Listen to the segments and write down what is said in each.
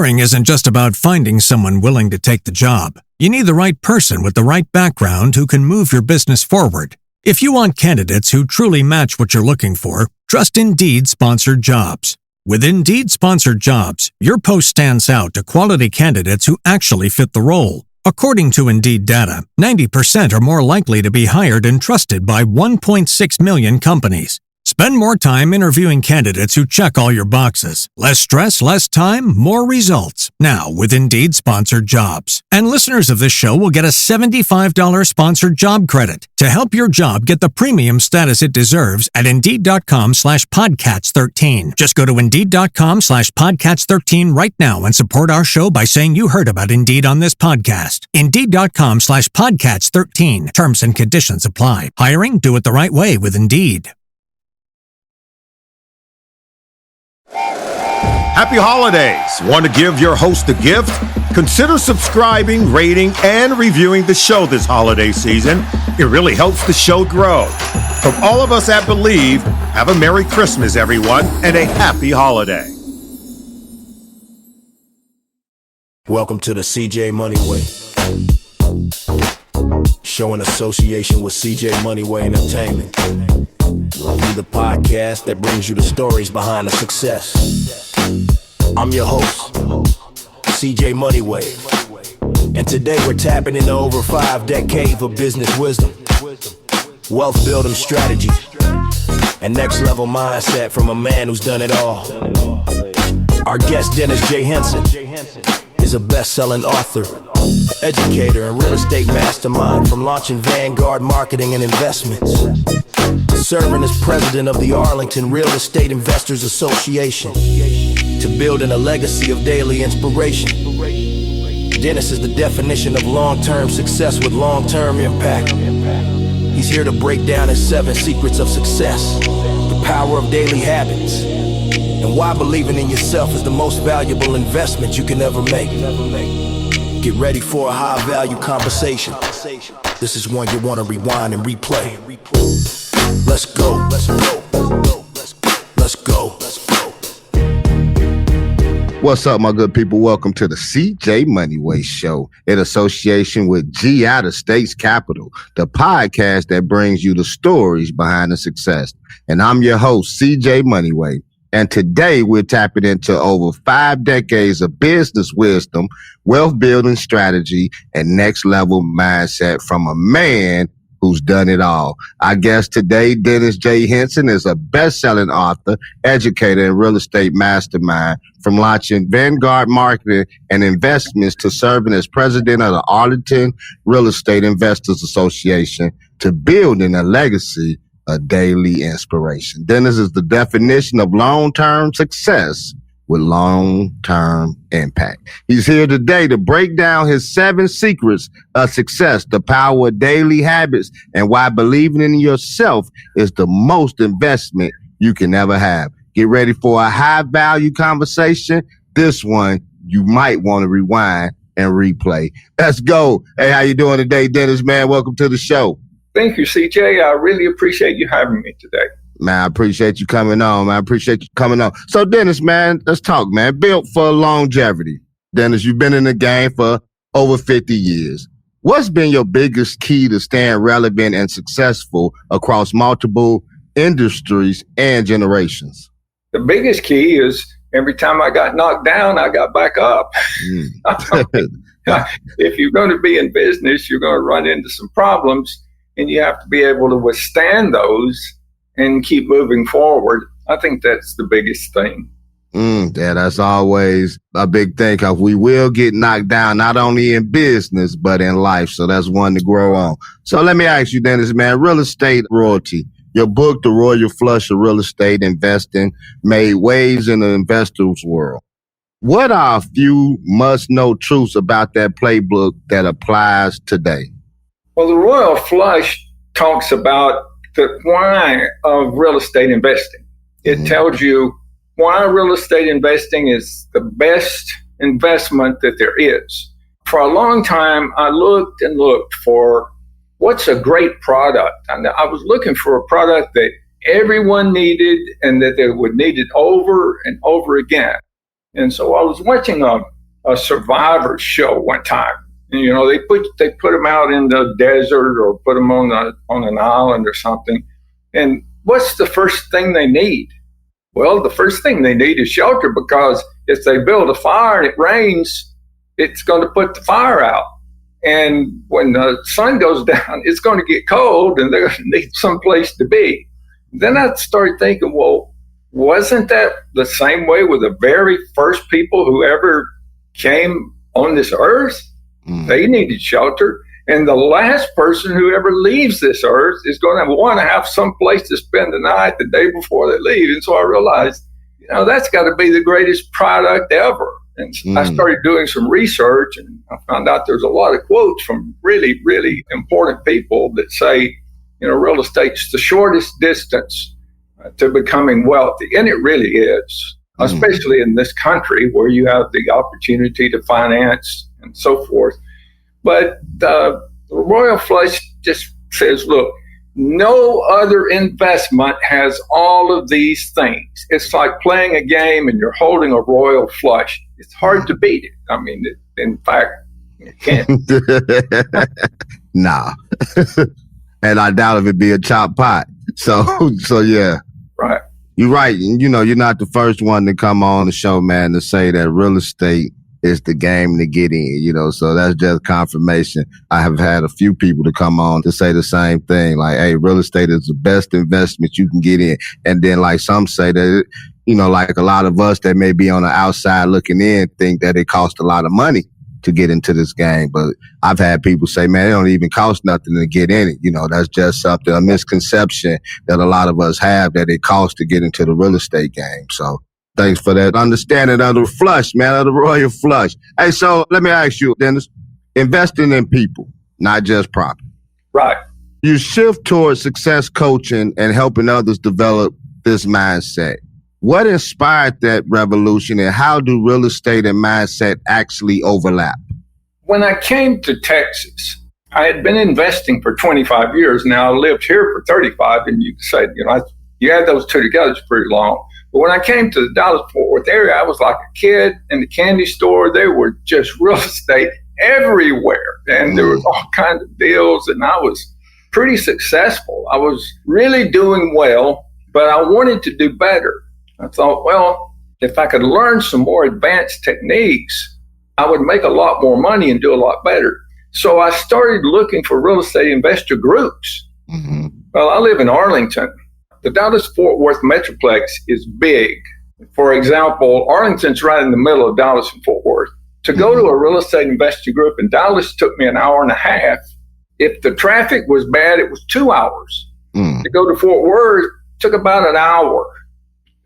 Hiring isn't just about finding someone willing to take the job. You need the right person with the right background who can move your business forward. If you want candidates who truly match what you're looking for, trust Indeed Sponsored Jobs. With Indeed Sponsored Jobs, your post stands out to quality candidates who actually fit the role. According to Indeed data, 90% are more likely to be hired and trusted by 1.6 million companies. Spend more time interviewing candidates who check all your boxes. Less stress, less time, more results. Now with Indeed Sponsored Jobs. And listeners of this show will get a $75 sponsored job credit to help your job get the premium status it deserves at Indeed.com/Podcats13. Just go to Indeed.com/Podcats13 right now and support our show by saying you heard about Indeed on this podcast. Indeed.com/Podcats13. Terms and conditions apply. Hiring? Do it the right way with Indeed. Happy holidays! Want to give your host a gift? Consider subscribing, rating, and reviewing the show this holiday season. It really helps the show grow. From all of us at Believe, have a Merry Christmas, everyone, and a Happy Holiday. Welcome to the CJ Moneyway Show in association with CJ Moneyway Entertainment. We'll be the podcast that brings you the stories behind the success. I'm your host, CJ Moneyway, and today we're tapping into over 5 decades of business wisdom, wealth building strategy, and next level mindset from a man who's done it all. Our guest, Dennis J. Henson, is a best-selling author, educator, and real estate mastermind, from launching Vanguard Marketing and Investments, serving as president of the Arlington Real Estate Investors Association, to building a legacy of daily inspiration. Dennis is the definition of long-term success with long-term impact. He's here to break down his 7 secrets of success, the power of daily habits, and why believing in yourself is the most valuable investment you can ever make. Get ready for a high-value conversation. This is one you want to rewind and replay. Let's go. Let's go. Let's go. What's up, my good people? Welcome to the CJ Moneyway Show in association with G Out of State's Capital, the podcast that brings you the stories behind the success. And I'm your host, CJ Moneyway. And today we're tapping into over 5 decades of business wisdom, wealth building strategy, and next level mindset from a man who's done it all. Our guest today, Dennis J. Henson, is a best-selling author, educator, and real estate mastermind, from launching Vanguard Marketing and Investments to serving as president of the Arlington Real Estate Investors Association to building a legacy of daily inspiration. Dennis is the definition of long-term success with long-term impact. He's here today to break down his 7 secrets of success, the power of daily habits, and why believing in yourself is the most investment you can ever have. Get ready for a high-value conversation. This one, you might want to rewind and replay. Let's go. Hey, how you doing today, Dennis, man? Welcome to the show. Thank you, CJ. I really appreciate you having me today. Man, I appreciate you coming on, man. I appreciate you coming on. So, Dennis, man, let's talk, man. Built for longevity. Dennis, you've been in the game for over 50 years. What's been your biggest key to staying relevant and successful across multiple industries and generations? The biggest key is every time I got knocked down, I got back up. If you're going to be in business, you're going to run into some problems, and you have to be able to withstand those and keep moving forward. I think that's the biggest thing. Yeah, that's always a big thing, because we will get knocked down, not only in business, but in life. So that's one to grow on. So let me ask you, Dennis, man, real estate royalty. Your book, The Royal Flush of Real Estate Investing, made waves in the investors' world. What are a few must-know truths about that playbook that applies today? Well, The Royal Flush talks about the why of real estate investing. It tells you why real estate investing is the best investment that there is. For a long time, I looked and looked for what's a great product. And I was looking for a product that everyone needed and that they would need it over and over again. And so I was watching a a survivor show one time. And, they put them out in the desert or put them on an island or something. And what's the first thing they need? Well, the first thing they need is shelter, because if they build a fire and it rains, it's going to put the fire out. And when the sun goes down, it's going to get cold and they're going to need some place to be. Then I started thinking, well, wasn't that the same way with the very first people who ever came on this earth? They needed shelter. And the last person who ever leaves this earth is going to want to have some place to spend the night the day before they leave. And so I realized, that's got to be the greatest product ever. And I started doing some research, and I found out there's a lot of quotes from really, really important people that say, real estate's the shortest distance to becoming wealthy. And it really is, especially in this country where you have the opportunity to finance and so forth. But the Royal Flush just says, look, no other investment has all of these things. It's like playing a game and you're holding a Royal Flush. It's hard to beat it. I mean, in fact, you can't. Nah. And I doubt if it'd be a chopped pot. So yeah. Right. You're right. And, you're not the first one to come on the show, man, to say that real estate is the game to get in, so that's just confirmation. I have had a few people to come on to say the same thing, like, hey, real estate is the best investment you can get in. And then like some say that, like a lot of us that may be on the outside looking in think that it costs a lot of money to get into this game. But I've had people say, man, it don't even cost nothing to get in it. That's just something, a misconception that a lot of us have, that it costs to get into the real estate game. So thanks for that understanding of the flush, man, of the Royal Flush. Hey, so let me ask you, Dennis, investing in people, not just property. Right. You shift towards success coaching and helping others develop this mindset. What inspired that revolution, and how do real estate and mindset actually overlap? When I came to Texas, I had been investing for 25 years. Now I lived here for 35, and you said, you add those two together, it's pretty long. But when I came to the Dallas-Fort Worth area, I was like a kid in the candy store. There were just real estate everywhere, and there was all kinds of deals, and I was pretty successful. I was really doing well, but I wanted to do better. I thought, well, if I could learn some more advanced techniques, I would make a lot more money and do a lot better. So I started looking for real estate investor groups. Well, I live in Arlington. The Dallas-Fort Worth Metroplex is big. For example, Arlington's right in the middle of Dallas and Fort Worth. To go to a real estate investor group in Dallas took me an hour and a half. If the traffic was bad, it was 2 hours. To go to Fort Worth took about an hour.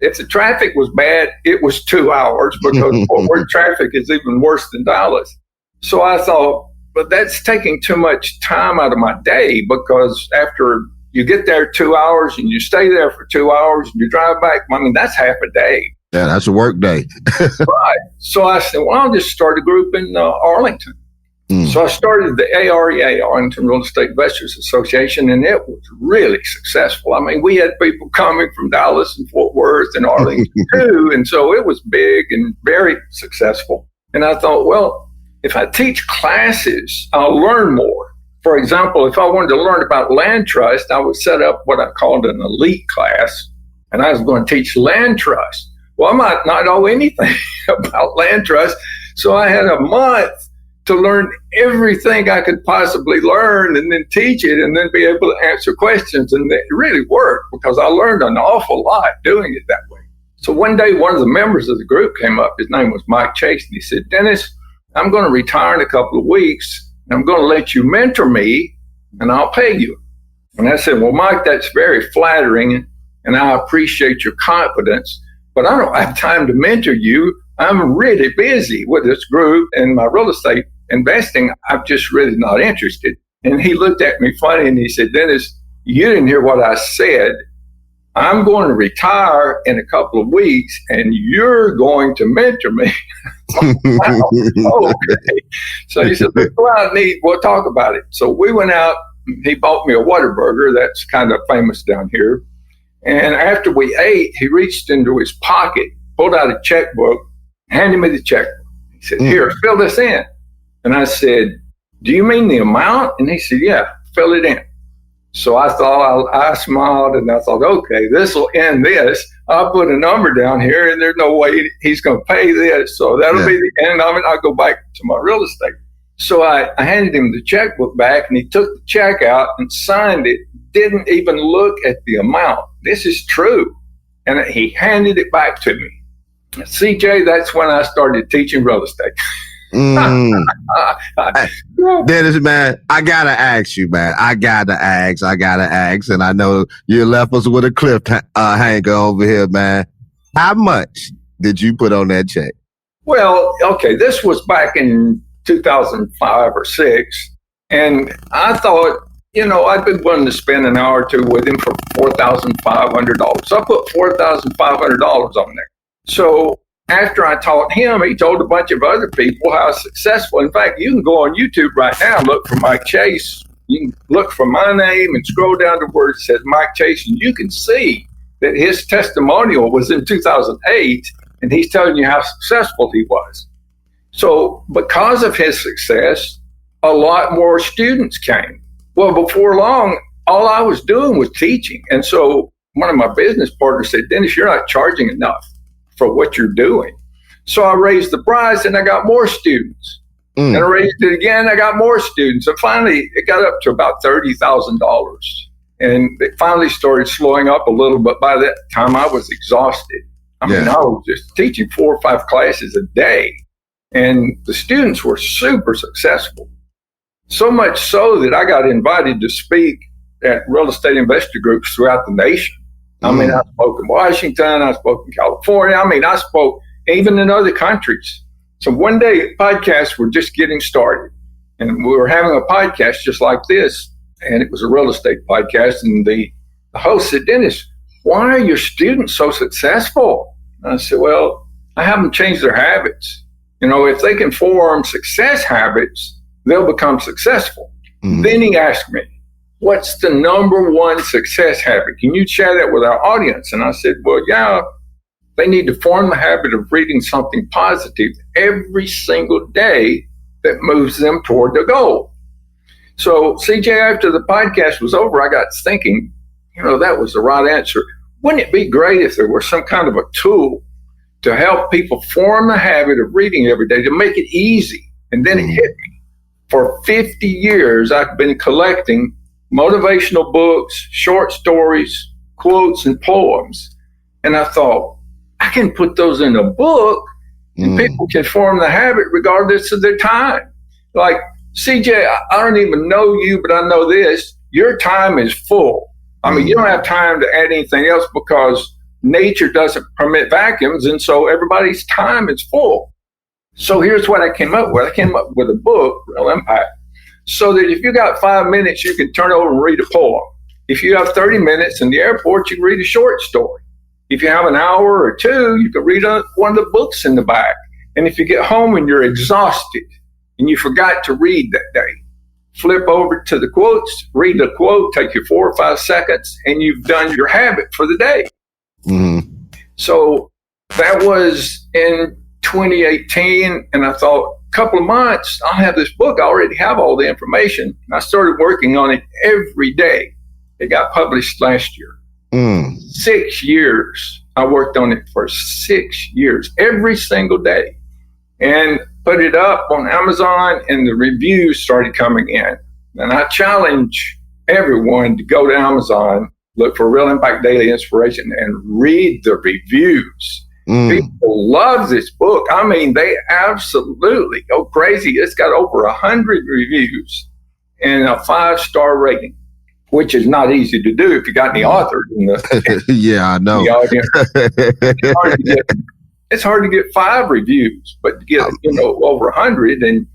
If the traffic was bad, it was 2 hours, because Fort Worth traffic is even worse than Dallas. So I thought, but that's taking too much time out of my day, because after you get there 2 hours and you stay there for 2 hours and you drive back, that's half a day. Yeah, that's a work day. Right. So I said, well, I'll just start a group in Arlington. So I started the AREA, Arlington Real Estate Investors Association, and it was really successful. We had people coming from Dallas and Fort Worth and Arlington too, and so it was big and very successful. And I thought, well, if I teach classes, I'll learn more. For example, if I wanted to learn about land trust, I would set up what I called an elite class, and I was going to teach land trust. Well, I might not know anything about land trust, so I had a month to learn everything I could possibly learn, and then teach it, and then be able to answer questions. And it really worked, because I learned an awful lot doing it that way. So one day, one of the members of the group came up. His name was Mike Chase, and he said, Dennis, I'm going to retire in a couple of weeks, and I'm going to let you mentor me, and I'll pay you. And I said, well, Mike, that's very flattering, and I appreciate your confidence, but I don't have time to mentor you. I'm really busy with this group and my real estate investing. I'm just really not interested. And he looked at me funny and he said, Dennis, you didn't hear what I said. I'm going to retire in a couple of weeks and you're going to mentor me. Wow, okay. So he said, let's go out and eat. We'll talk about it. So we went out. He bought me a Whataburger. That's kind of famous down here. And after we ate, he reached into his pocket, pulled out a checkbook, handed me the checkbook. He He said, here, fill this in. And I said, do you mean the amount? And he said, yeah, fill it in. So I thought, I smiled and I thought, okay, this will end this. I'll put a number down here and there's no way he's going to pay this. So that'll be the end of it. I'll go back to my real estate. So I handed him the checkbook back and he took the check out and signed it, didn't even look at the amount. This is true. And he handed it back to me. CJ, that's when I started teaching real estate. Dennis, man, I gotta ask you, man. I gotta ask. And I know you left us with a cliffhanger over here, man. How much did you put on that check? Well, okay, this was back in 2005 or 6. And I thought, I'd been willing to spend an hour or two with him for $4,500. So I put $4,500 on there. So after I taught him, he told a bunch of other people how successful. In fact, you can go on YouTube right now and look for Mike Chase. You can look for my name and scroll down to where it says Mike Chase, and you can see that his testimonial was in 2008, and he's telling you how successful he was. So because of his success, a lot more students came. Well, before long, all I was doing was teaching. And so one of my business partners said, Dennis, you're not charging enough for what you're doing. So I raised the price and I got more students. And I raised it again, I got more students. And finally, it got up to about $30,000. And it finally started slowing up a little, but by that time I was exhausted. I mean, I was just teaching 4 or 5 classes a day. And the students were super successful. So much so that I got invited to speak at real estate investor groups throughout the nation. I mean, I spoke in Washington, I spoke in California. I mean, I spoke even in other countries. So one day, podcasts were just getting started. And we were having a podcast just like this. And it was a real estate podcast. And the host said, Dennis, why are your students so successful? And I said, well, I haven't changed their habits. If they can form success habits, they'll become successful. Then he asked me, what's the number one success habit? Can you share that with our audience? And I said, well, yeah, they need to form the habit of reading something positive every single day that moves them toward the goal. So CJ, after the podcast was over, I got thinking, that was the right answer. Wouldn't it be great if there were some kind of a tool to help people form the habit of reading every day, to make it easy? And then it hit me. For 50 years, I've been collecting motivational books, short stories, quotes, and poems. And I thought, I can put those in a book and people can form the habit regardless of their time. Like, CJ, I don't even know you, but I know this. Your time is full. I mean, you don't have time to add anything else because nature doesn't permit vacuums. And so everybody's time is full. So here's what I came up with. I came up with a book, Real Impact, so that if you got 5 minutes, you can turn over and read a poem. If you have 30 minutes in the airport, you can read a short story. If you have an hour or two, you can read one of the books in the back. And if you get home and you're exhausted and you forgot to read that day, flip over to the quotes, read the quote, take you 4 or 5 seconds, and you've done your habit for the day. So that was in 2018, and I thought, a couple of months, I'll have this book. I already have all the information. And I started working on it every day. It got published last year. 6 years. I worked on it for 6 years, every single day, and put it up on Amazon, and the reviews started coming in. And I challenge everyone to go to Amazon, look for Real Impact Daily Inspiration, and read the reviews. People love this book. I mean, they absolutely go crazy. It's got over 100 reviews and a 5-star rating, which is not easy to do if you got any authors in the yeah, I know. The audience. It's hard to get 5 reviews, but to get over 100, and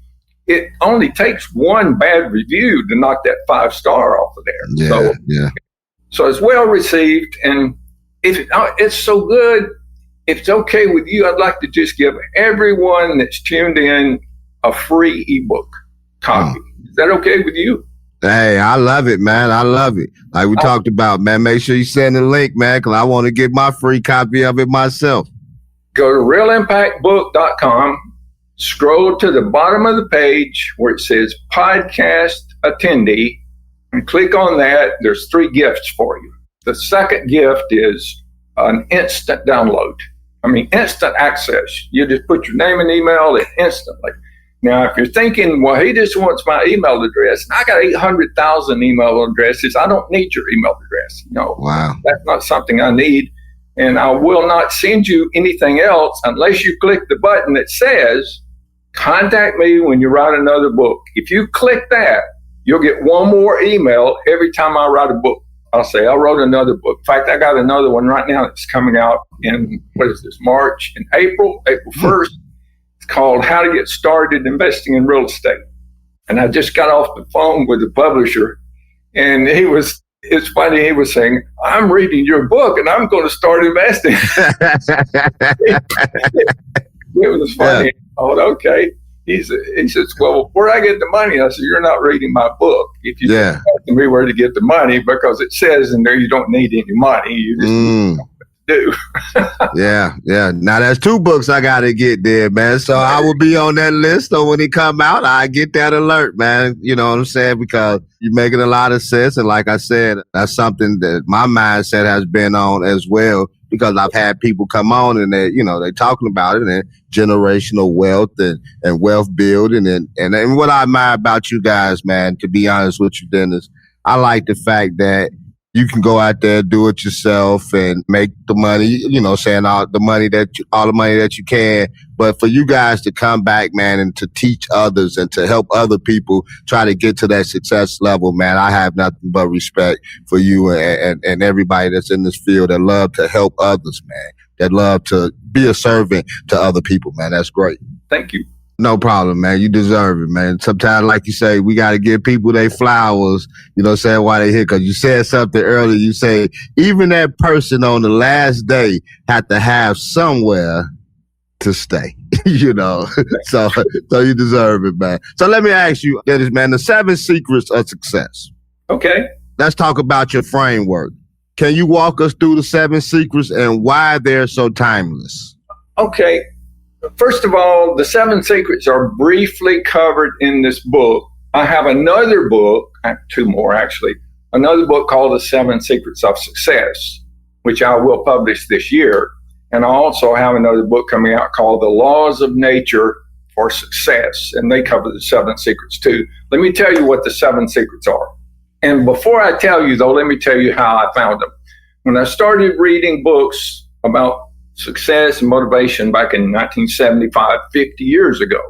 it only takes one bad review to knock that 5-star off of there. So it's well received, and if it's so good. If it's okay with you, I'd like to just give everyone that's tuned in a free ebook copy. Is that okay with you? Hey, I love it, man. I love it. Like we talked about, man, make sure you send the link, man, because I want to get my free copy of it myself. Go to realimpactbook.com scroll to the bottom of the page where it says podcast attendee and click on that. There's 3 gifts for you. The second gift is an instant download. Instant access. You just put your name and email and instantly. Now, if you're thinking, well, he just wants my email address, and I got 800,000 email addresses, I don't need your email address. Wow. That's not something I need. And I will not send you anything else unless you click the button that says, contact me when you write another book. If you click that, you'll get one more email every time I write a book. I'll say, I wrote another book. In fact, I got another one right now that's coming out in, March and April 1st. It's called How to Get Started Investing in Real Estate. And I just got off the phone with the publisher, and it's funny, he was saying, I'm reading your book and I'm going to start investing. It was funny. Yeah. I thought, okay. He says, well, where I get the money? I said, you're not reading my book. If you ask me where to get the money, because it says in there you don't need any money. You just need something to do. Yeah. Now there's 2 books I got to get there, man. So I will be on that list. So when it come out, I get that alert, man. You know what I'm saying? Because you're making a lot of sense. And like I said, that's something that my mindset has been on as well. Because I've had people come on and they're talking about it and generational wealth and wealth building. And what I admire about you guys, man, to be honest with you, Dennis, I like the fact that you can go out there, do it yourself and make the money, all the money that you can. But for you guys to come back, man, and to teach others and to help other people try to get to that success level, man, I have nothing but respect for you and everybody that's in this field that love to help others, man, that love to be a servant to other people, man. That's great. Thank you. No problem, man. You deserve it, man. Sometimes, like you say, we got to give people their flowers, saying why they here. Because you said something earlier. You say, even that person on the last day had to have somewhere to stay, So you deserve it, man. So let me ask you, Dennis, man, the 7 secrets of success. Okay. Let's talk about your framework. Can you walk us through the 7 secrets and why they're so timeless? Okay. First of all, the 7 secrets are briefly covered in this book. I have another book, 2 more actually, another book called The 7 Secrets of Success, which I will publish this year. And I also have another book coming out called The Laws of Nature for Success, and they cover the 7 secrets too. Let me tell you what the 7 secrets are. And before I tell you though, let me tell you how I found them. When I started reading books about success and motivation back in 1975, 50 years ago,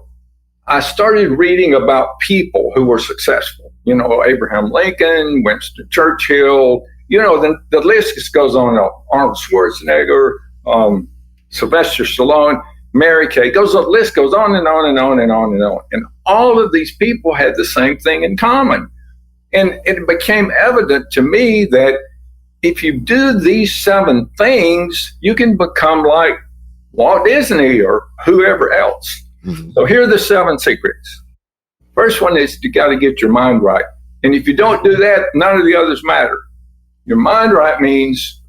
I started reading about people who were successful. Abraham Lincoln, Winston Churchill, the list just goes on. Arnold Schwarzenegger, Sylvester Stallone, Mary Kay, the list goes on and on and on and on and on. And all of these people had the same thing in common. And it became evident to me that if you do these 7 things, you can become like Walt Disney or whoever else. Mm-hmm. So here are the 7 secrets. First one is you got to get your mind right. And if you don't do that, none of the others matter. Your mind right means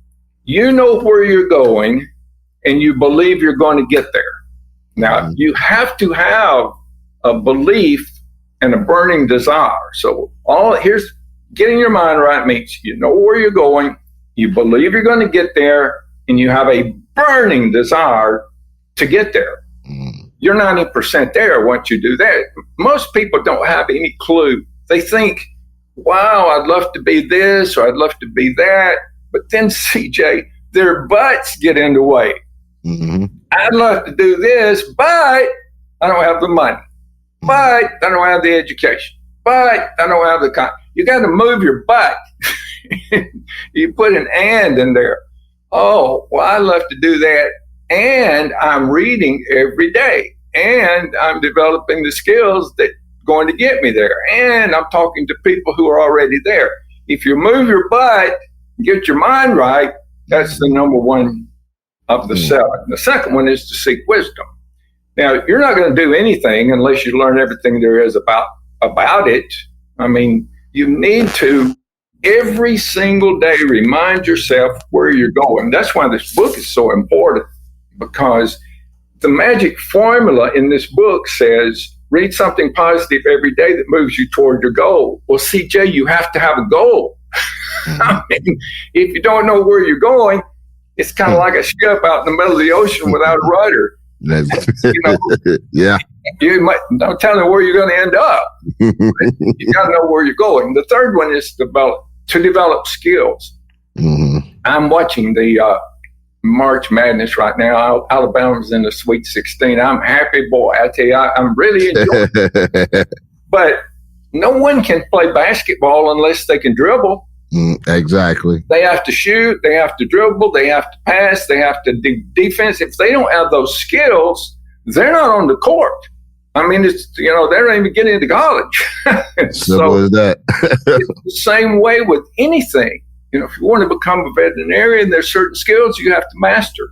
you know where you're going and you believe you're going to get there. Now, you have to have a belief and a burning desire. So getting your mind right means you know where you're going, you believe you're going to get there, and you have a burning desire to get there. You're 90% there once you do that. Most people don't have any clue. They think, wow, I'd love to be this or I'd love to be that. But then, CJ, their butts get in the way. Mm-hmm. I'd love to do this, but I don't have the money. But I don't have the education. But I don't have the you got to move your butt. You put an and in there. Oh, well, I love to do that. And I'm reading every day. And I'm developing the skills that are going to get me there. And I'm talking to people who are already there. If you move your butt, get your mind right, that's the number one of the 7. The second one is to seek wisdom. Now, you're not going to do anything unless you learn everything there is about it. You need to every single day remind yourself where you're going. That's why this book is so important, because the magic formula in this book says, read something positive every day that moves you toward your goal. Well, CJ, you have to have a goal. I mean, if you don't know where you're going, it's kind of like a ship out in the middle of the ocean without a rudder. Yeah. You might don't tell them where you're going to end up. You got to know where you're going. The third one is to develop skills. Mm-hmm. I'm watching the March Madness right now. Alabama's in the Sweet 16. I'm happy, boy. I tell you, I'm really enjoying it. But no one can play basketball unless they can dribble. Exactly. They have to shoot. They have to dribble. They have to pass. They have to do defense. If they don't have those skills, they're not on the court. I mean, it's, they don't even get into college. Simple as that. It's the same way with anything. If you want to become a veterinarian, there's certain skills you have to master.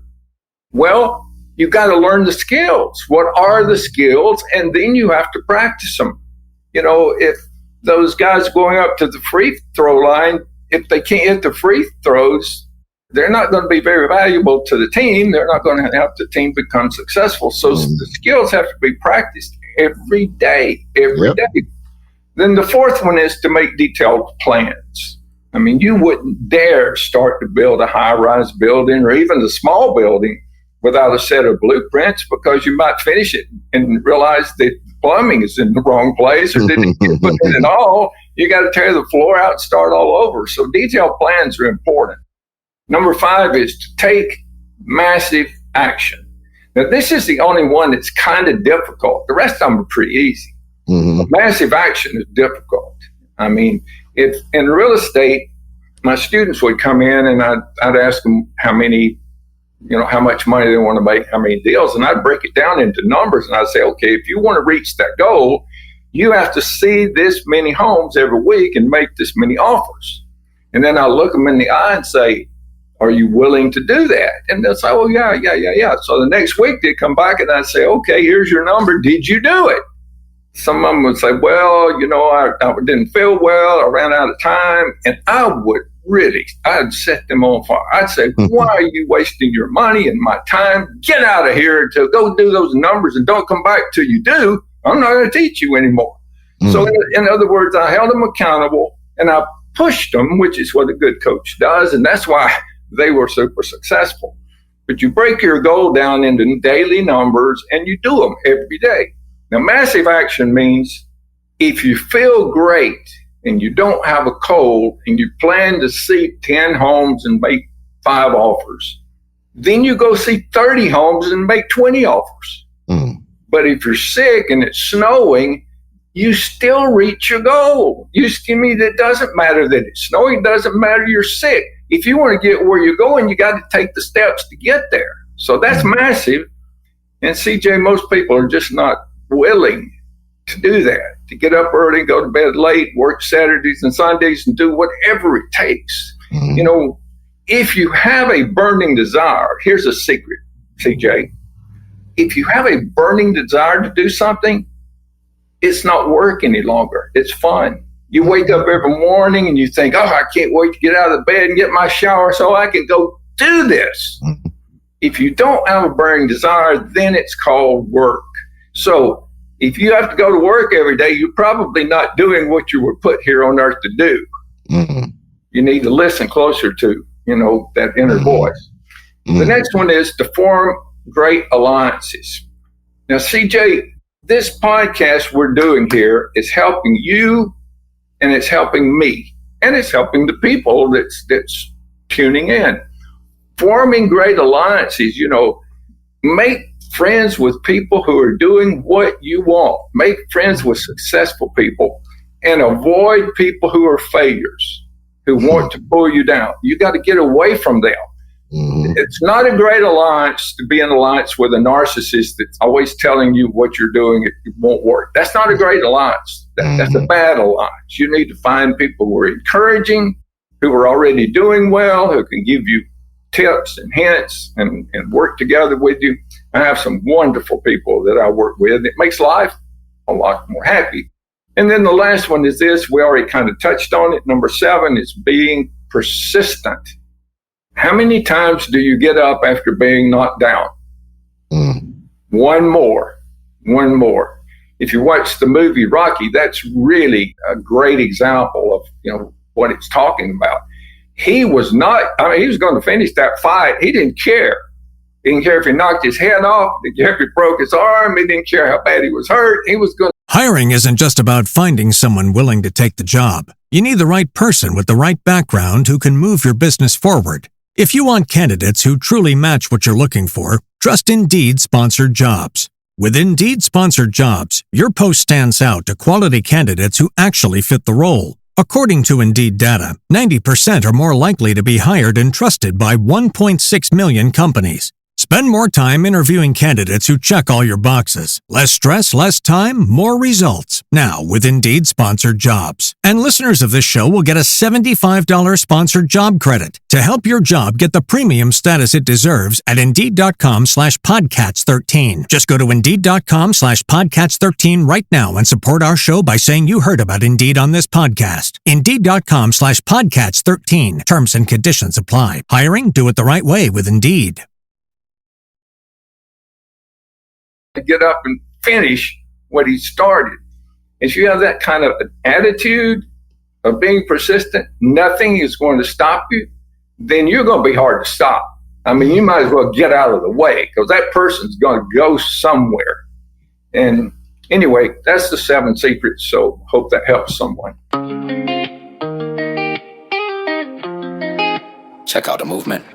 Well, you got to learn the skills. What are the skills? And then you have to practice them. If those guys going up to the free throw line, if they can't hit the free throws, they're not going to be very valuable to the team. They're not going to help the team become successful. So the skills have to be practiced every day, every day. Then the fourth one is to make detailed plans. I mean, you wouldn't dare start to build a high-rise building or even a small building without a set of blueprints, because you might finish it and realize that plumbing is in the wrong place or didn't get put in at all. You got to tear the floor out and start all over. So detailed plans are important. Number 5 is to take massive action. Now, this is the only one that's kind of difficult. The rest of them are pretty easy. Mm-hmm. Massive action is difficult. I mean, if in real estate, my students would come in and I'd ask them how much money they want to make, how many deals, and I'd break it down into numbers, and I'd say, okay, if you want to reach that goal, you have to see this many homes every week and make this many offers. And then I look them in the eye and say, are you willing to do that? And they'll say, oh, yeah. So the next week they'd come back and I'd say, okay, here's your number. Did you do it? Some of them would say, well, I didn't feel well. I ran out of time. And I'd set them on fire. I'd say, why are you wasting your money and my time? Get out of here to go do those numbers and don't come back till you do. I'm not going to teach you anymore. Mm-hmm. So in other words, I held them accountable and I pushed them, which is what a good coach does. And that's why they were super successful. But you break your goal down into daily numbers and you do them every day. Now, massive action means if you feel great and you don't have a cold and you plan to see 10 homes and make 5 offers, then you go see 30 homes and make 20 offers. Mm. But if you're sick and it's snowing, you still reach your goal. It doesn't matter that it's snowing. It doesn't matter you're sick. If you want to get where you're going, you got to take the steps to get there. So that's massive. And CJ, most people are just not willing to do that, to get up early, go to bed late, work Saturdays and Sundays and do whatever it takes. Mm-hmm. If you have a burning desire, here's a secret, CJ. If you have a burning desire to do something, it's not work any longer. It's fun. You wake up every morning and you think, I can't wait to get out of the bed and get my shower so I can go do this. Mm-hmm. If you don't have a burning desire, then it's called work. So if you have to go to work every day, you're probably not doing what you were put here on earth to do. Mm-hmm. You need to listen closer to, that inner voice. Mm-hmm. The next one is to form great alliances. Now, CJ, this podcast we're doing here is helping you and it's helping me and it's helping the people that's tuning in. Forming great alliances, make friends with people who are doing what you want. Make friends with successful people and avoid people who are failures, who want to pull you down. You got to get away from them. Mm-hmm. It's not a great alliance to be in alliance with a narcissist that's always telling you what you're doing, it won't work. That's not a great alliance. That's a bad alliance. You need to find people who are encouraging, who are already doing well, who can give you tips and hints and work together with you. I have some wonderful people that I work with. It makes life a lot more happy. And then the last one is this. We already kind of touched on it. Number 7 is being persistent. How many times do you get up after being knocked down? one more. If you watch the movie Rocky, that's really a great example of, what it's talking about. He was not, he was going to finish that fight. He didn't care. He didn't care if he knocked his head off. He didn't care if he broke his arm. He didn't care how bad he was hurt. He was going to. Hiring isn't just about finding someone willing to take the job. You need the right person with the right background who can move your business forward. If you want candidates who truly match what you're looking for, trust Indeed sponsored jobs. With Indeed sponsored jobs, your post stands out to quality candidates who actually fit the role. According to Indeed data, 90% are more likely to be hired and trusted by 1.6 million companies. Spend more time interviewing candidates who check all your boxes. Less stress, less time, more results. Now with Indeed sponsored jobs. And listeners of this show will get a $75 sponsored job credit to help your job get the premium status it deserves at Indeed.com/Podcats13. Just go to Indeed.com/Podcats13 right now and support our show by saying you heard about Indeed on this podcast. Indeed.com/Podcats13. Terms and conditions apply. Hiring? Do it the right way with Indeed. Get up and finish what he started. If you have that kind of attitude of being persistent, nothing is going to stop you, then you're going to be hard to stop. You might as well get out of the way because that person's going to go somewhere. And anyway, that's the 7 secrets. So hope that helps someone. Check out the movement.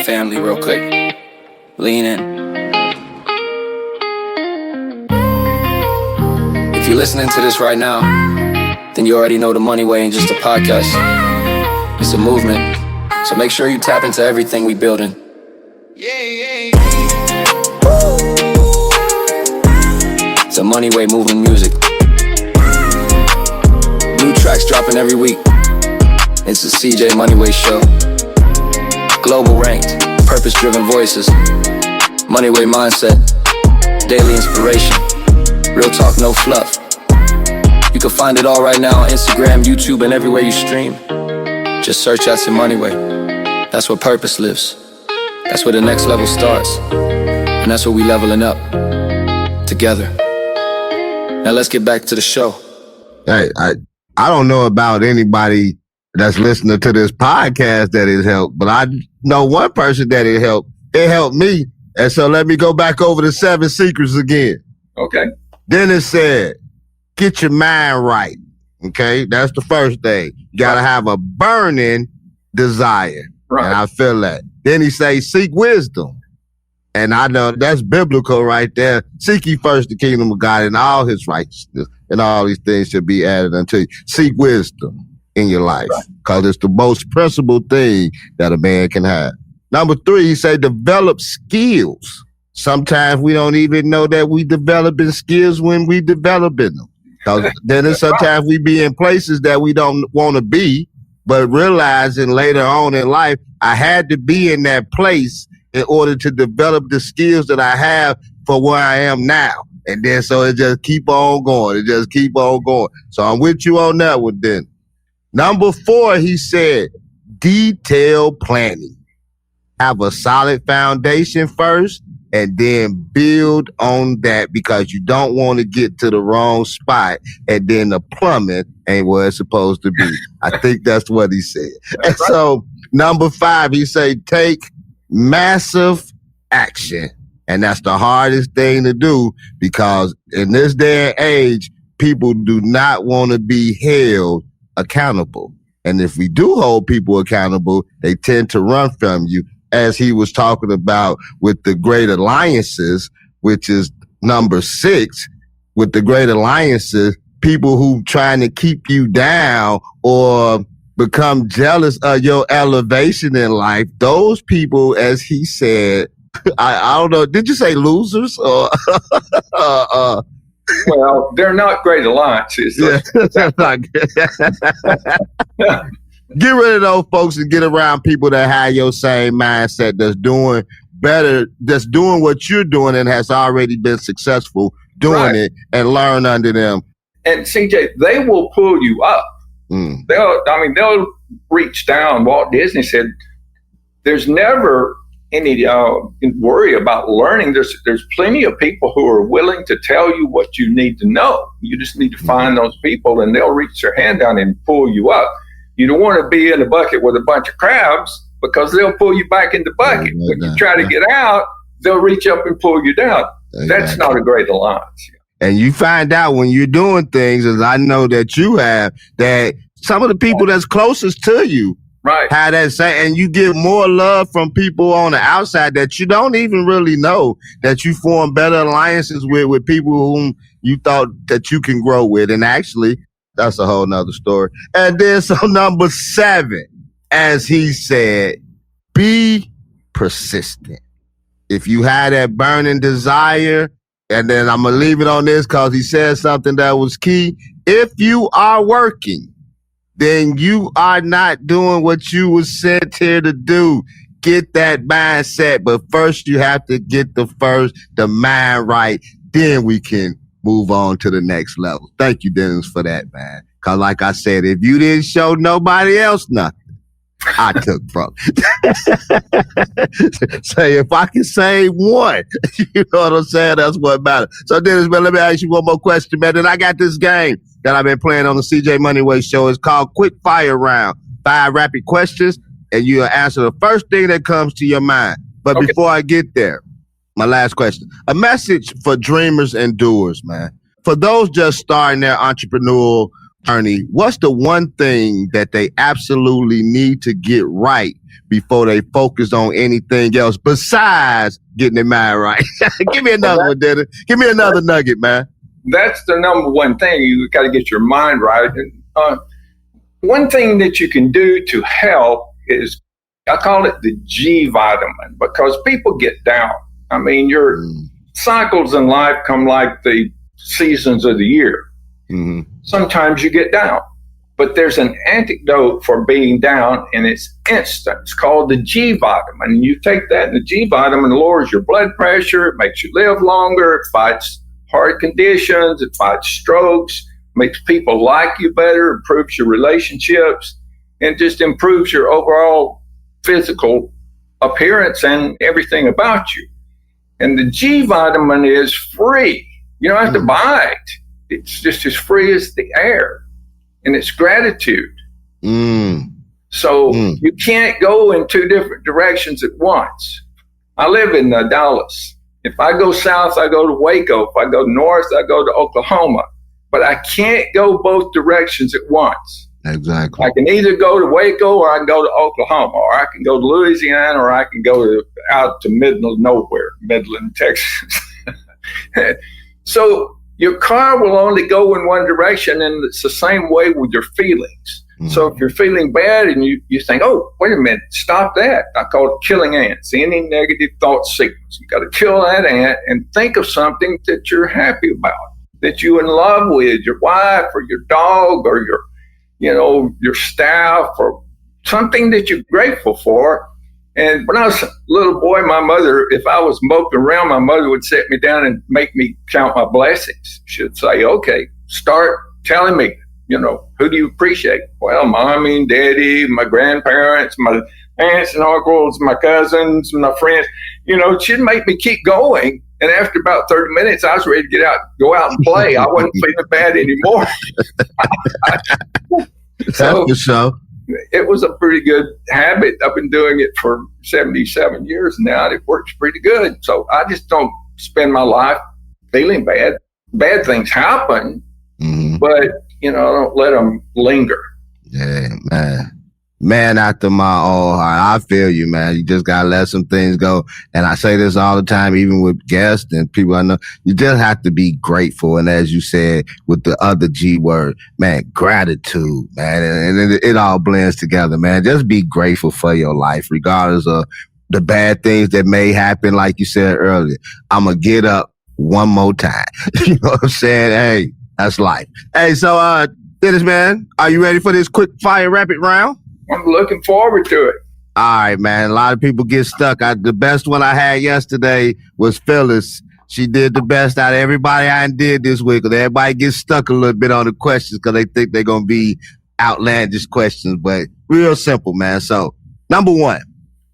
Family real quick. Lean in. If you're listening to this right now, then you already know the Moneyway ain't just a podcast. It's a movement. So make sure you tap into everything we building. It's a Moneyway moving music. New tracks dropping every week. It's the CJ Moneyway Show. Global ranked, purpose-driven voices. Moneyway mindset. Daily inspiration. Real talk, no fluff. You can find it all right now on Instagram, YouTube, and everywhere you stream. Just search out some Moneyway. That's where purpose lives. That's where the next level starts. And that's where we leveling up. Together. Now let's get back to the show. Hey, I don't know about anybody that's listening to this podcast that it helped, but I know one person that it helped. It helped me. And so let me go back over the 7 secrets again. Okay. Then it said, get your mind right. Okay, that's the first thing. You gotta have a burning desire. Right. And I feel that. Then he say, seek wisdom. And I know that's biblical right there. Seek ye first the kingdom of God and all his righteousness, and all these things should be added unto you. Seek wisdom in your life, because it's the most principal thing that a man can have. Number 3, he say, develop skills. Sometimes we don't even know that we developing skills when we developing them. Because then sometimes we be in places that we don't want to be, but realizing later on in life, I had to be in that place in order to develop the skills that I have for where I am now. And then so it just keep on going. It just keep on going. So I'm with you on that one then. Number 4, he said, detailed planning. Have a solid foundation first and then build on that, because you don't want to get to the wrong spot and then the plumbing ain't where it's supposed to be. I think that's what he said. And so number 5, he say, take massive action. And that's the hardest thing to do, because in this day and age, people do not want to be held accountable. And if we do hold people accountable, they tend to run from you, as he was talking about with the great alliances, which is number 6. With the great alliances, people who trying to keep you down or become jealous of your elevation in life, those people, as he said, I don't know, did you say losers or well, they're not great alliances. Yeah. Get rid of those folks and get around people that have your same mindset, that's doing better, that's doing what you're doing and has already been successful doing it, and learn under them. And CJ, they will pull you up. They'll reach down. Walt Disney said, there's never any worry about learning. There's plenty of people who are willing to tell you what you need to know. You just need to find those people, and they'll reach their hand down and pull you up. You don't want to be in a bucket with a bunch of crabs, because they'll pull you back in the bucket. When you try to get out, they'll reach up and pull you down. That's not a great alliance. And you find out when you're doing things, as I know that you have, that some of the people that's closest to you have that same, and you get more love from people on the outside that you don't even really know, that you form better alliances with people whom you thought that you can grow with. And actually, that's a whole nother story. And then so number 7, as he said, be persistent. If you had that burning desire, and then I'm going to leave it on this because he said something that was key. If you are working, then you are not doing what you were sent here to do. Get that mindset. But first you have to get the mind right. Then we can move on to the next level. Thank you, Dennis, for that, man. Because like I said, if you didn't show nobody else nothing, I took from. Say, if I can save one, you know what I'm saying? That's what matters. So, Dennis, man, let me ask you one more question, man. Then I got this game that I've been playing on the CJ Moneyway Show. It's called Quick Fire Round. 5 rapid questions, and you answer the first thing that comes to your mind. But before I get there, my last question. A message for dreamers and doers, man. For those just starting their entrepreneurial journey, what's the one thing that they absolutely need to get right before they focus on anything else besides getting their mind right? Give me another one, Dennis. Give me another nugget, man. That's the number one thing. You got to get your mind right. And, one thing that you can do to help is, I call it the G vitamin, because people get down. I mean, your cycles in life come like the seasons of the year. Mm-hmm. Sometimes you get down, but there's an antidote for being down, and it's instant. It's called the G vitamin. And you take that, and the G vitamin lowers your blood pressure. It makes you live longer. It fights heart conditions. It fights strokes. Makes people like you better. Improves your relationships, and just improves your overall physical appearance and everything about you. And the G vitamin is free. You don't have to buy it. It's just as free as the air, and it's gratitude. So you can't go in 2 different directions at once. I live in Dallas. If I go south, I go to Waco. If I go north, I go to Oklahoma. But I can't go both directions at once. Exactly. I can either go to Waco, or I can go to Oklahoma, or I can go to Louisiana, or I can go out to middle of nowhere, Midland, Texas. So your car will only go in one direction, and it's the same way with your feelings. So if you're feeling bad and you think, oh, wait a minute, stop that. I call it killing ants, any negative thought sequence. You got to kill that ant and think of something that you're happy about, that you're in love with, your wife or your dog or your staff, or something that you're grateful for. And when I was a little boy, my mother, if I was moping around, my mother would sit me down and make me count my blessings. She'd say, okay, start telling me, who do you appreciate? Well, mommy and daddy, my grandparents, my aunts and uncles, my cousins, my friends. She'd make me keep going. And after about 30 minutes, I was ready to go out and play. I wasn't feeling bad anymore. So, that's for sure. It was a pretty good habit. I've been doing it for 77 years now, and it works pretty good. So I just don't spend my life feeling bad. Bad things happen, but, I don't let them linger. Yeah, man. Man after my own heart. I feel you, man. You just got to let some things go. And I say this all the time, even with guests and people I know. You just have to be grateful. And as you said, with the other G word, man, gratitude, man. And it all blends together, man. Just be grateful for your life, regardless of the bad things that may happen. Like you said earlier, I'm going to get up one more time. You know what I'm saying? Hey, that's life. Hey, so, Dennis, man, are you ready for this quick fire rapid round? I'm looking forward to it. All right, man. A lot of people get stuck. The best one I had yesterday was Phyllis. She did the best out of everybody I did this week. Because everybody gets stuck a little bit on the questions because they think they're going to be outlandish questions. But real simple, man. So, number 1,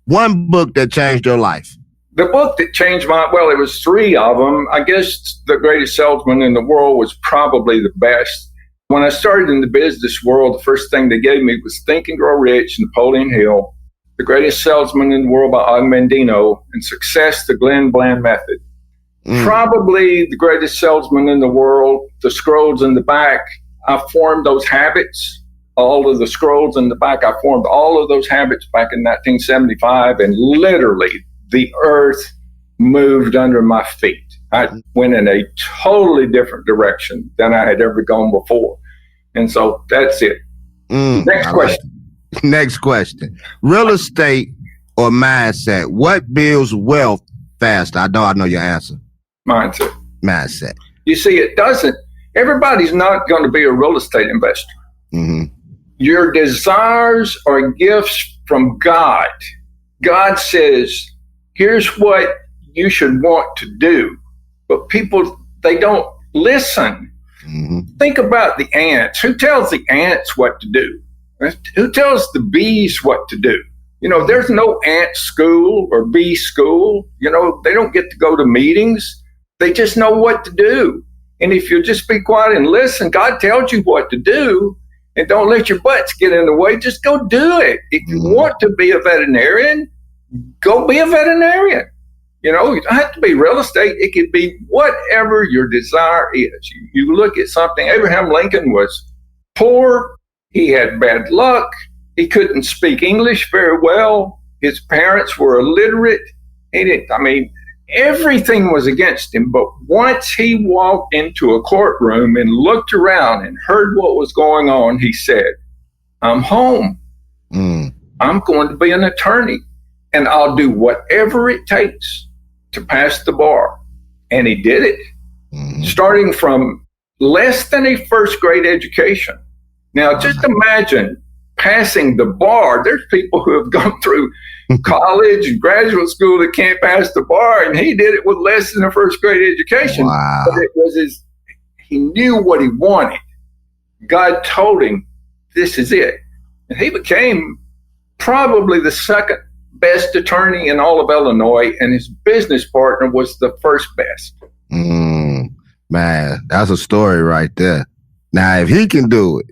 One book that changed your life. The book that changed it was 3 of them. I guess The Greatest Salesman in the World was probably the best. When I started in the business world, the first thing they gave me was Think and Grow Rich, Napoleon Hill, The Greatest Salesman in the World by Og Mandino, and Success, the Glenn Bland Method. Probably The Greatest Salesman in the World, the scrolls in the back, I formed those habits. All of the scrolls in the back, I formed all of those habits back in 1975, and literally the earth moved under my feet. I went in a totally different direction than I had ever gone before. And so that's it. Next question. Next question. Real estate or mindset? What builds wealth faster? I know your answer. Mindset. You see, it doesn't. Everybody's not going to be a real estate investor. Your desires are gifts from God. God says, here's what you should want to do. But people, they don't listen. Think about the ants. Who tells the ants what to do? Who tells the bees what to do? You know, there's no ant school or bee school. You know, they don't get to go to meetings. They just know what to do. And if you just be quiet and listen, God tells you what to do, and don't let your butts get in the way. Just go do it. If you want to be a veterinarian, go be a veterinarian. You know, you don't have to be real estate. It could be whatever your desire is. You look at something. Abraham Lincoln was poor. He had bad luck. He couldn't speak English very well. His parents were illiterate. Everything was against him. But once he walked into a courtroom and looked around and heard what was going on, he said, I'm home. I'm going to be an attorney, and I'll do whatever it takes to pass the bar. And he did it, starting from less than a first grade education. Now, just imagine passing the bar. There's people who have gone through college and graduate school that can't pass the bar, and he did it with less than a first grade education. Wow. But it was he knew what he wanted. God told him, this is it. And he became probably the second best attorney in all of Illinois, and his business partner was the first best. Man, that's a story right there. Now, if he can do it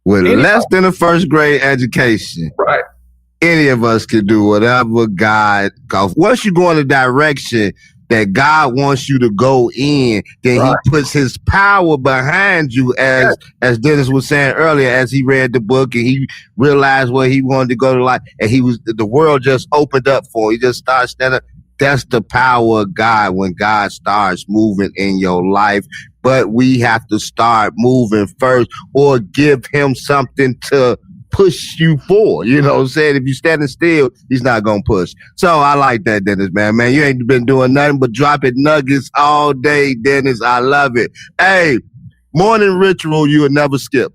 with less than a first grade education, right? Any of us can do whatever God, because once you go in the direction that God wants you to go in, then he puts his power behind you, as Dennis was saying earlier, as he read the book and he realized where he wanted to go to life, and the world just opened up for him. He just started standing up. That's the power of God when God starts moving in your life. But we have to start moving first, or give him something to push you forward. You know what I'm saying? If you're standing still, he's not going to push. So I like that, Dennis, man. Man, you ain't been doing nothing but dropping nuggets all day, Dennis. I love it. Hey, morning ritual you would never skip.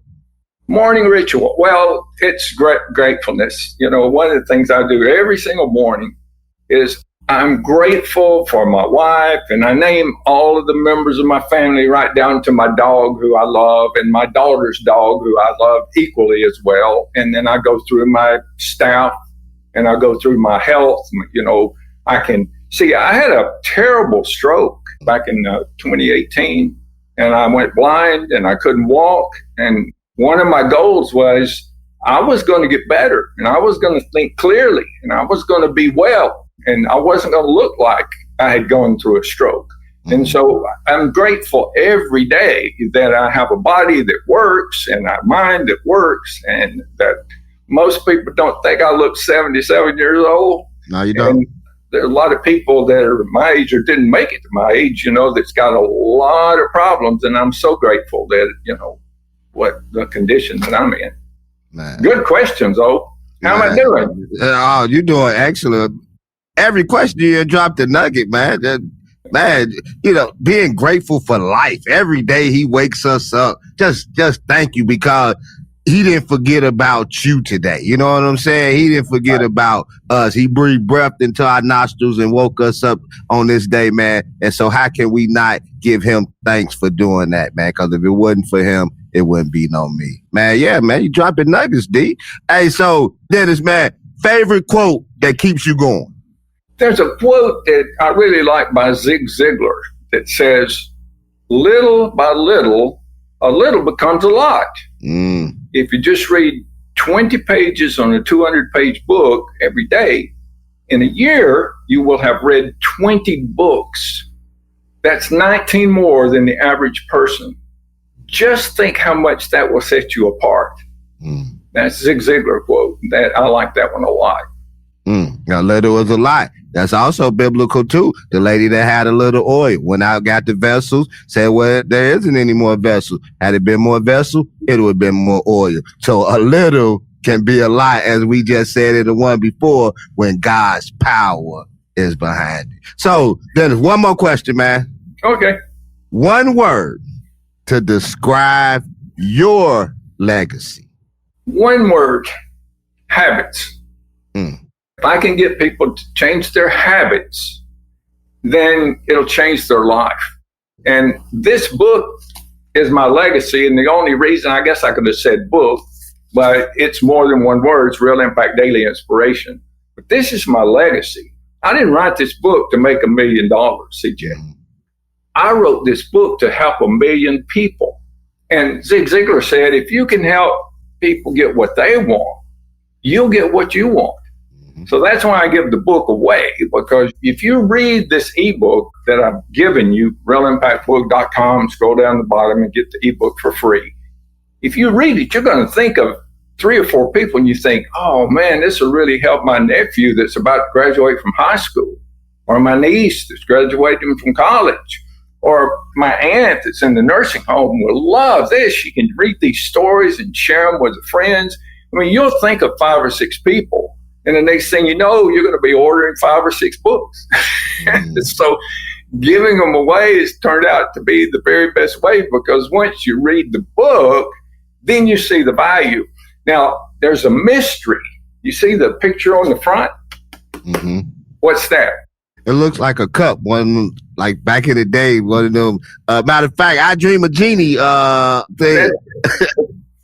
Morning ritual. Well, it's gratefulness. You know, one of the things I do every single morning is I'm grateful for my wife, and I name all of the members of my family right down to my dog, who I love, and my daughter's dog, who I love equally as well. And then I go through my staff, and I go through my health. You know, I had a terrible stroke back in 2018, and I went blind and I couldn't walk. And one of my goals was I was going to get better, and I was going to think clearly, and I was going to be well. And I wasn't going to look like I had gone through a stroke. And so I'm grateful every day that I have a body that works and a mind that works, and that most people don't think I look 77 years old. No, you don't. And there are a lot of people that are my age or didn't make it to my age, you know, that's got a lot of problems. And I'm so grateful that, you know, what the condition that I'm in. Man. Good questions, though. How am I doing? Oh, you're doing excellent. Every question you dropped a nugget, man. Man, you know, being grateful for life. Every day he wakes us up. Just thank you, because he didn't forget about you today. You know what I'm saying? He didn't forget about us. He breathed breath into our nostrils and woke us up on this day, man. And so how can we not give him thanks for doing that, man? Because if it wasn't for him, it wouldn't be no me. Man, yeah, man, you dropping nuggets, D. Hey, so Dennis, man, favorite quote that keeps you going? There's a quote that I really like by Zig Ziglar that says, little by little, a little becomes a lot. If you just read 20 pages on a 200-page book every day, in a year, you will have read 20 books. That's 19 more than the average person. Just think how much that will set you apart. That's Zig Ziglar quote. That I like that one a lot. A little is a lot. That's also biblical too. The lady that had a little oil went out, got the vessels, said, well, there isn't any more vessels. Had it been more vessel, it would have been more oil. So a little can be a lot, as we just said in the one before, when God's power is behind it. So then one more question, man. Okay. One word to describe your legacy. One word, habits. If I can get people to change their habits, then it'll change their life. And this book is my legacy. And the only reason, I guess I could have said book, but it's more than one word. It's Real Impact Daily Inspiration. But this is my legacy. I didn't write this book to make $1 million, CJ. I wrote this book to help 1 million people. And Zig Ziglar said, if you can help people get what they want, you'll get what you want. So that's why I give the book away, because if you read this ebook that I've given you, realimpactbook.com, scroll down the bottom and get the ebook for free. If you read it, you're going to think of 3 or 4 people and you think, oh man, this will really help my nephew that's about to graduate from high school, or my niece that's graduating from college, or my aunt that's in the nursing home will love this. She can read these stories and share them with her friends. I mean, you'll think of 5 or 6 people. And the next thing you know, you're going to be ordering 5 or 6 books. So giving them away has turned out to be the very best way, because once you read the book, then you see the value. Now, there's a mystery. You see the picture on the front? What's that? It looks like a cup. One, like back in the day, one of them. Matter of fact, I Dream of Genie thing.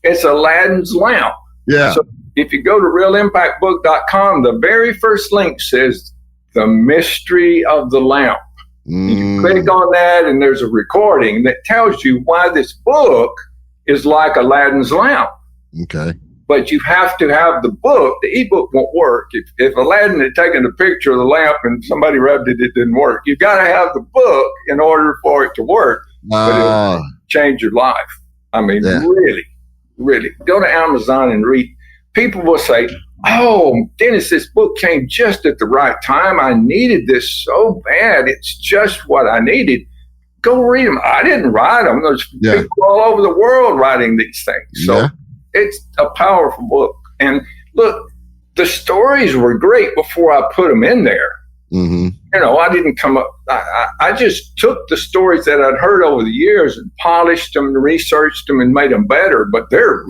It's Aladdin's lamp. Yeah. So if you go to realimpactbook.com, the very first link says the mystery of the lamp. You click on that and there's a recording that tells you why this book is like Aladdin's lamp. Okay. But you have to have the book. The ebook won't work. If Aladdin had taken a picture of the lamp and somebody rubbed it, it didn't work. You've got to have the book in order for it to work. But it'll change your life. I mean, really, really. Go to Amazon and read. People will say, oh, Dennis, this book came just at the right time. I needed this so bad. It's just what I needed. Go read them. I didn't write them. There's people all over the world writing these things. So it's a powerful book. And look, the stories were great before I put them in there. You know, I didn't come up. I just took the stories that I'd heard over the years and polished them and researched them and made them better. But they're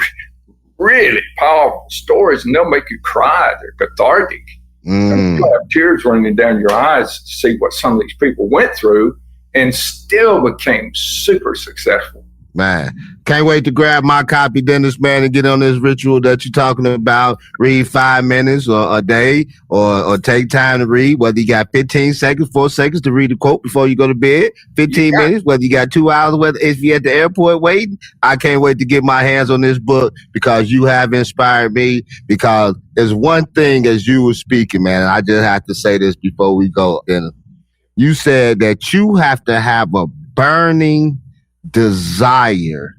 really powerful stories, and they'll make you cry. They're cathartic. You'll have tears running down your eyes to see what some of these people went through and still became super successful. Man, can't wait to grab my copy, Dennis, man, and get on this ritual that you're talking about. Read 5 minutes or a day, or take time to read, whether you got 15 seconds, 4 seconds to read the quote before you go to bed, 15 minutes, whether you got 2 hours, whether if you're at the airport waiting. I can't wait to get my hands on this book, because you have inspired me. Because there's one thing, as you were speaking, man, and I just have to say this before we go. You said that you have to have a burning desire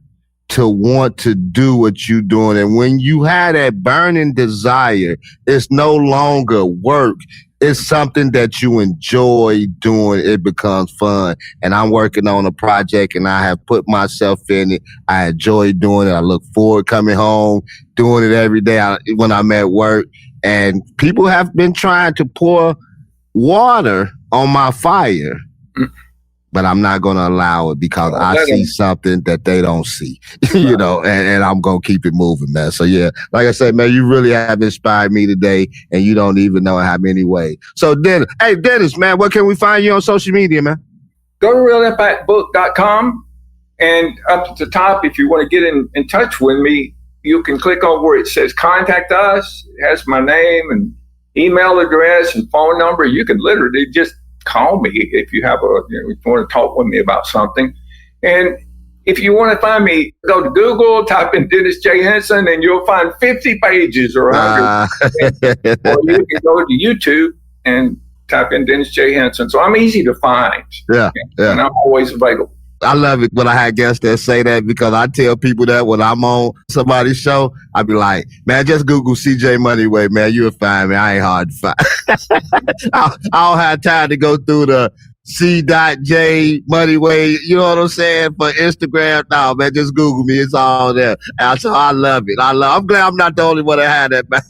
to want to do what you're doing. And when you have that burning desire, it's no longer work. It's something that you enjoy doing. It becomes fun. And I'm working on a project and I have put myself in it. I enjoy doing it. I look forward coming home, doing it every day when I'm at work. And people have been trying to pour water on my fire. But I'm not going to allow it, because I see something that they don't see, you know, and I'm going to keep it moving, man. So, yeah, like I said, man, you really have inspired me today, and you don't even know how many ways. So, Dennis, man, where can we find you on social media, man? Go to realimpactbook.com, and up at the top, if you want to get in touch with me, you can click on where it says contact us. It has my name and email address and phone number. You can literally just call me if you have if you want to talk with me about something. And if you want to find me, go to Google, type in Dennis J. Henson, and you'll find 50 pages or 100. Or you can go to YouTube and type in Dennis J. Henson. So I'm easy to find. Yeah. And I'm always available. I love it when I had guests that say that, because I tell people that when I'm on somebody's show, I be like, man, just Google CJ Moneyway, man. You'll find me. I ain't hard to find. I don't have time to go through the C.J. Moneyway, you know what I'm saying, for Instagram. No, man, just Google me. It's all there. And so I love it. I'm glad I'm not the only one that had that, man.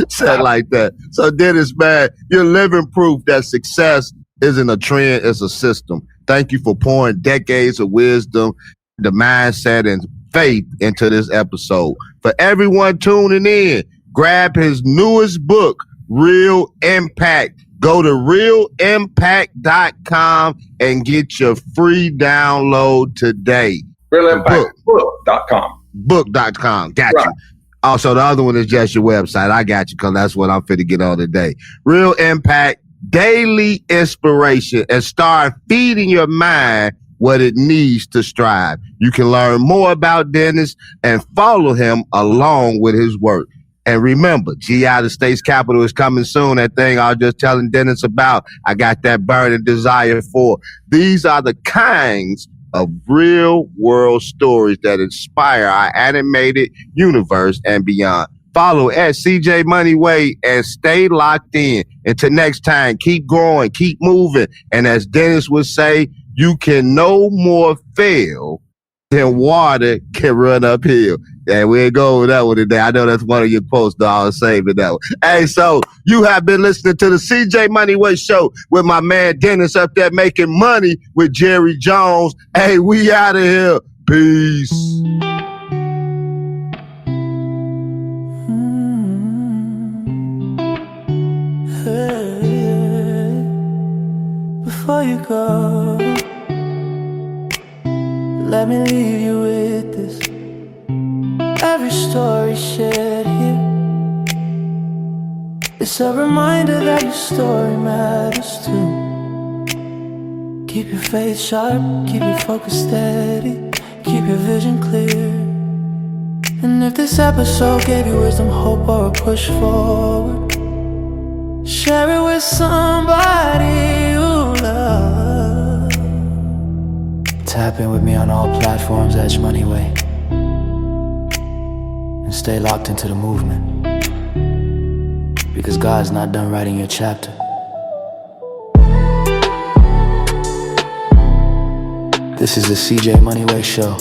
Said like that. So Dennis, man, you're living proof that success isn't a trend, it's a system. Thank you for pouring decades of wisdom, the mindset, and faith into this episode. For everyone tuning in, grab his newest book, Real Impact. Go to realimpact.com and get your free download today. Realimpactbook.com. Book.com. Got Right. you. Also, the other one is just your website. I got you, because that's what I'm finna get on today. Real Impact, daily inspiration, and start feeding your mind what it needs to strive. You can learn more about Dennis and follow him along with his work. And remember, G Out of State's Capital is coming soon. That thing I was just telling Dennis about, I got that burning desire for. These are the kinds of real world stories that inspire our animated universe and beyond. Follow at CJ Moneyway and stay locked in. Until next time, keep growing, keep moving. And as Dennis would say, you can no more fail than water can run uphill. And we'll go over that one today. I know that's one of your posts, though. I was saving that one. Hey, so you have been listening to the CJ Moneyway Show with my man Dennis up there making money with Jerry Jones. Hey, we out of here. Peace. Before you go, let me leave you with this. Every story shared here, it's a reminder that your story matters too. Keep your faith sharp, keep your focus steady, keep your vision clear. And if this episode gave you wisdom, hope, or a push forward, share it with somebody you love. Tap in with me on all platforms, Edge Moneyway, and stay locked into the movement, because God's not done writing your chapter. This is the CJ Moneyway Show.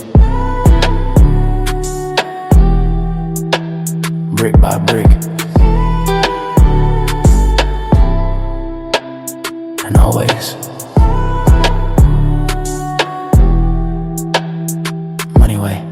Brick by brick, and always Moneyway.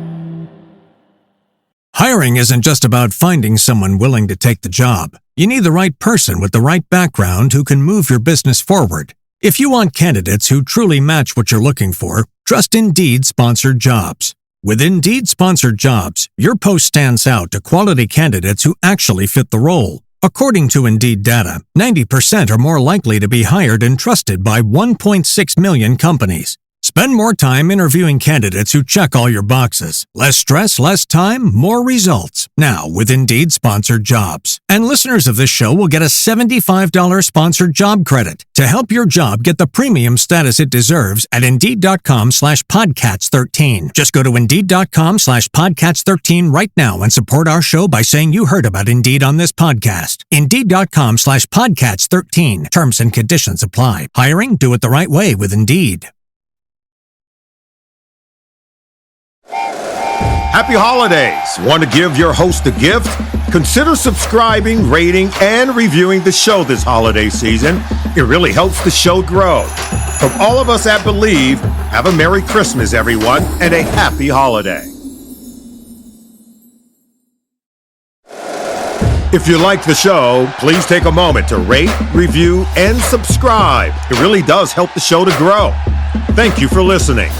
Hiring isn't just about finding someone willing to take the job. You need the right person with the right background who can move your business forward. If you want candidates who truly match what you're looking for, trust Indeed Sponsored Jobs. With Indeed Sponsored Jobs, your post stands out to quality candidates who actually fit the role. According to Indeed data, 90% are more likely to be hired and trusted by 1.6 million companies. Spend more time interviewing candidates who check all your boxes. Less stress, less time, more results. Now with Indeed Sponsored Jobs. And listeners of this show will get a $75 sponsored job credit to help your job get the premium status it deserves at Indeed.com/Podcats13. Just go to Indeed.com/Podcats13 right now and support our show by saying you heard about Indeed on this podcast. Indeed.com/Podcats13. Terms and conditions apply. Hiring? Do it the right way with Indeed. Happy holidays! Want to give your host a gift? Consider subscribing, rating, and reviewing the show this holiday season. It really helps the show grow. From all of us at Believe, have a Merry Christmas, everyone, and a happy holiday. If you like the show, please take a moment to rate, review, and subscribe. It really does help the show to grow. Thank you for listening.